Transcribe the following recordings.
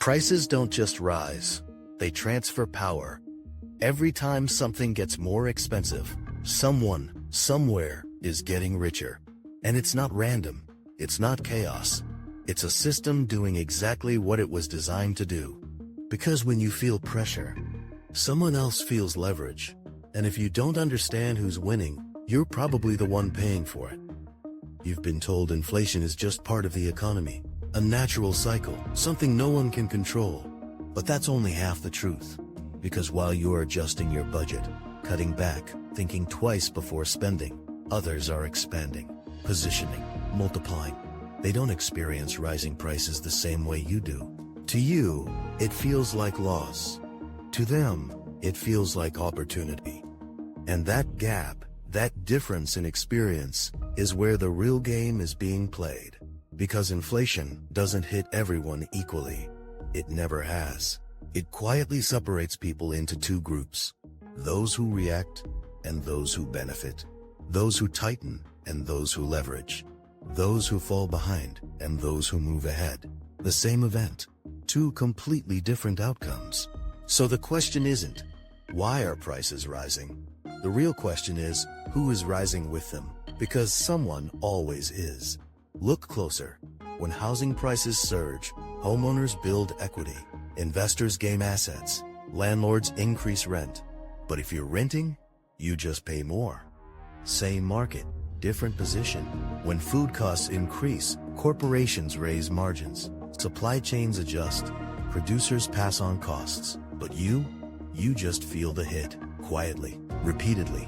Prices don't just rise, they transfer power. Every time something gets more expensive, someone, somewhere, is getting richer. And it's not random, it's not chaos. It's a system doing exactly what it was designed to do. Because when you feel pressure, someone else feels leverage. And if you don't understand who's winning, you're probably the one paying for it. You've been told inflation is just part of the economy, a natural cycle, something no one can control. But that's only half the truth. Because while you're adjusting your budget, cutting back, thinking twice before spending, others are expanding, positioning, multiplying. They don't experience rising prices the same way you do. To you, it feels like loss. To them, it feels like opportunity. And that gap, that difference in experience, is where the real game is being played. Because inflation doesn't hit everyone equally. It never has. It quietly separates people into two groups. Those who react and those who benefit. Those who tighten and those who leverage. Those who fall behind and those who move ahead. The same event, two completely different outcomes. So the question isn't, why are prices rising? The real question is, who is rising with them? Because someone always is. Look closer. When housing prices surge, homeowners build equity, investors gain assets, landlords increase rent. But if you're renting, you just pay more. Same market, different position. When food costs increase, corporations raise margins, supply chains adjust, producers pass on costs. But you just feel the hit, quietly, repeatedly.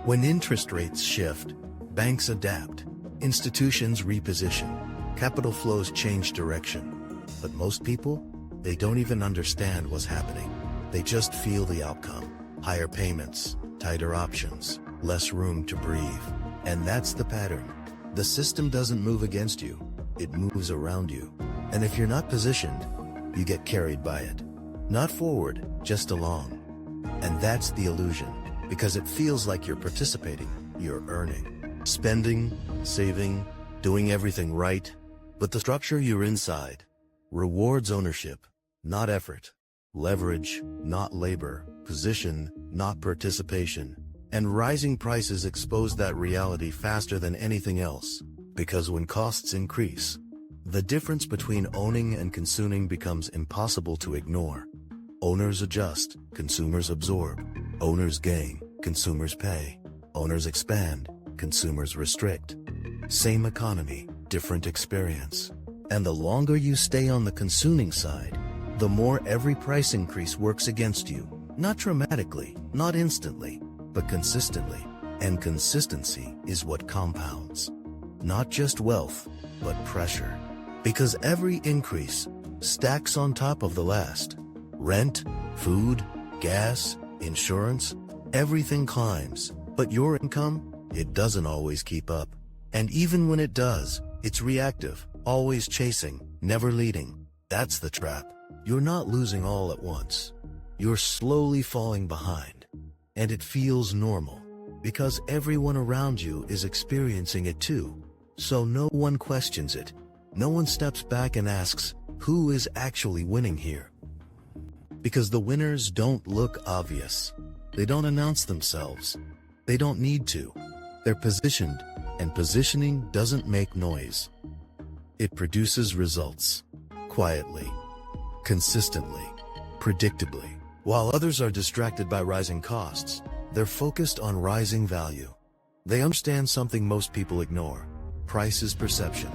When interest rates shift, banks adapt, institutions reposition, capital flows change direction. But most people, they don't even understand what's happening. They just feel the outcome. Higher payments, tighter options, less room to breathe. And that's the pattern. The system doesn't move against you, it moves around you. And if you're not positioned, you get carried by it. Not forward, just along. And that's the illusion, because it feels like you're participating, you're earning. Spending, saving, doing everything right. But the structure you're inside rewards ownership, not effort. Leverage, not labor. Position, not participation. And rising prices expose that reality faster than anything else. Because when costs increase, the difference between owning and consuming becomes impossible to ignore. Owners adjust, consumers absorb. Owners gain, consumers pay. Owners expand, consumers restrict. Same economy, different experience. And the longer you stay on the consuming side, the more every price increase works against you. Not dramatically, not instantly, but consistently. And consistency is what compounds. Not just wealth, but pressure. Because every increase stacks on top of the last. Rent, food, gas, insurance, everything climbs. But your income, it doesn't always keep up. And even when it does, it's reactive, always chasing, never leading. That's the trap. You're not losing all at once. You're slowly falling behind. And it feels normal, because everyone around you is experiencing it too. So no one questions it. No one steps back and asks, who is actually winning here? Because the winners don't look obvious. They don't announce themselves. They don't need to. They're positioned, and positioning doesn't make noise. It produces results. Quietly. Consistently. Predictably. While others are distracted by rising costs, they're focused on rising value. They understand something most people ignore. Price is perception.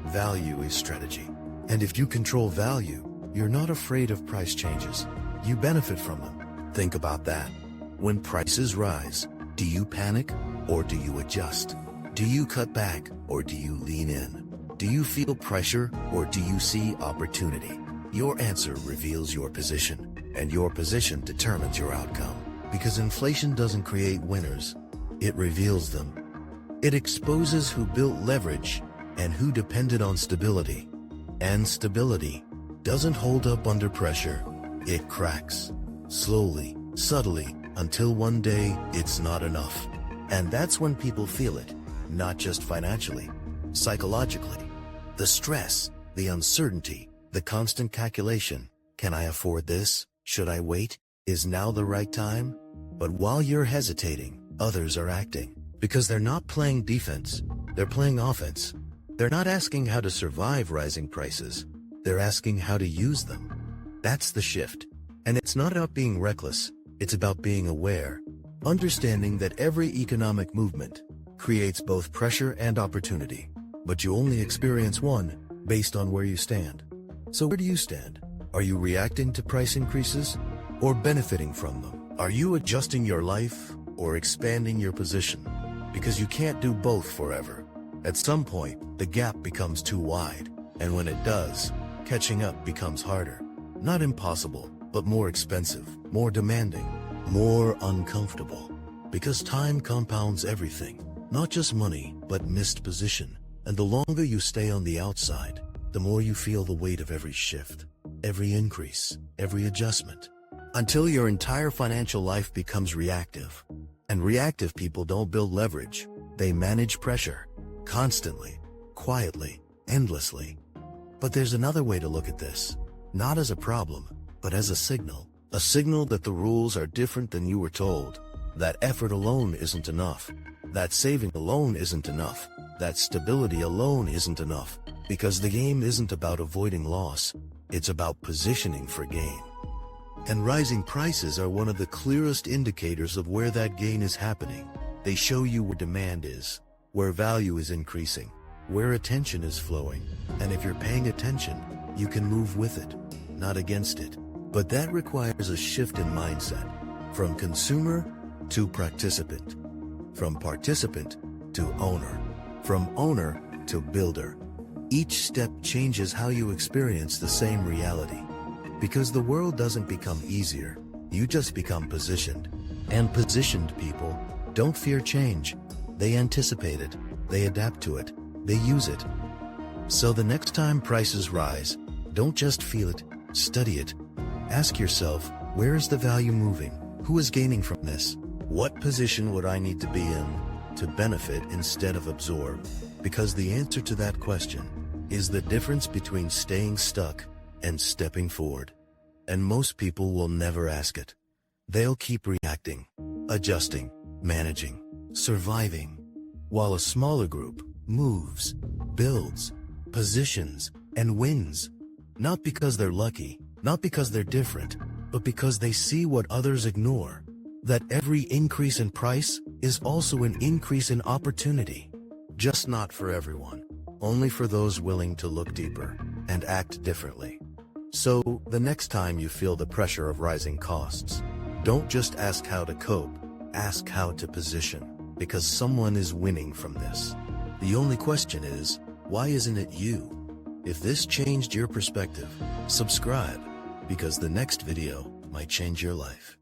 Value is strategy. And if you control value, you're not afraid of price changes. You benefit from them. Think about that. When prices rise, do you panic or do you adjust? Do you cut back or do you lean in? Do you feel pressure or do you see opportunity? Your answer reveals your position, and your position determines your outcome. Because inflation doesn't create winners, it reveals them. It exposes who built leverage and who depended on stability. And stability doesn't hold up under pressure. It cracks. Slowly, subtly, until one day it's not enough. And that's when people feel it, not just financially, psychologically. The stress, the uncertainty, the constant calculation, Can I afford this? Should I wait? Is now the right time? But while you're hesitating, others are acting. Because they're not playing defense, they're playing offense. They're not asking how to survive rising prices. They're asking how to use them. That's the shift. And it's not about being reckless, it's about being aware. Understanding that every economic movement creates both pressure and opportunity. But you only experience one based on where you stand. So where do you stand? Are you reacting to price increases or benefiting from them? Are you adjusting your life or expanding your position? Because you can't do both forever. At some point, the gap becomes too wide, and when it does, catching up becomes harder. Not impossible, but more expensive, more demanding, more uncomfortable. Because time compounds everything, not just money, but missed position. And the longer you stay on the outside, the more you feel the weight of every shift, every increase, every adjustment, until your entire financial life becomes reactive. And reactive people don't build leverage, they manage pressure, constantly, quietly, endlessly. But there's another way to look at this, not as a problem, but as a signal that the rules are different than you were told, that effort alone isn't enough, that saving alone isn't enough, that stability alone isn't enough, because the game isn't about avoiding loss, it's about positioning for gain. And rising prices are one of the clearest indicators of where that gain is happening. They show you where demand is, where value is increasing, where attention is flowing. And if you're paying attention, you can move with it, not against it. But that requires a shift in mindset, from consumer to participant, from participant to owner, from owner to builder. Each step changes how you experience the same reality. Because the world doesn't become easier, you just become positioned. And positioned people don't fear change. They anticipate it, they adapt to it, they use it. So the next time prices rise, don't just feel it, study it. Ask yourself, where is the value moving? Who is gaining from this? What position would I need to be in to benefit instead of absorb? Because the answer to that question is the difference between staying stuck and stepping forward. And most people will never ask it. They'll keep reacting, adjusting, managing, surviving, while a smaller group moves, builds, positions, and wins. Not because they're lucky, not because they're different, but because they see what others ignore. That every increase in price is also an increase in opportunity. Just not for everyone. Only for those willing to look deeper and act differently. So, the next time you feel the pressure of rising costs, don't just ask how to cope, ask how to position, because someone is winning from this. The only question is, why isn't it you? If this changed your perspective, subscribe, because the next video might change your life.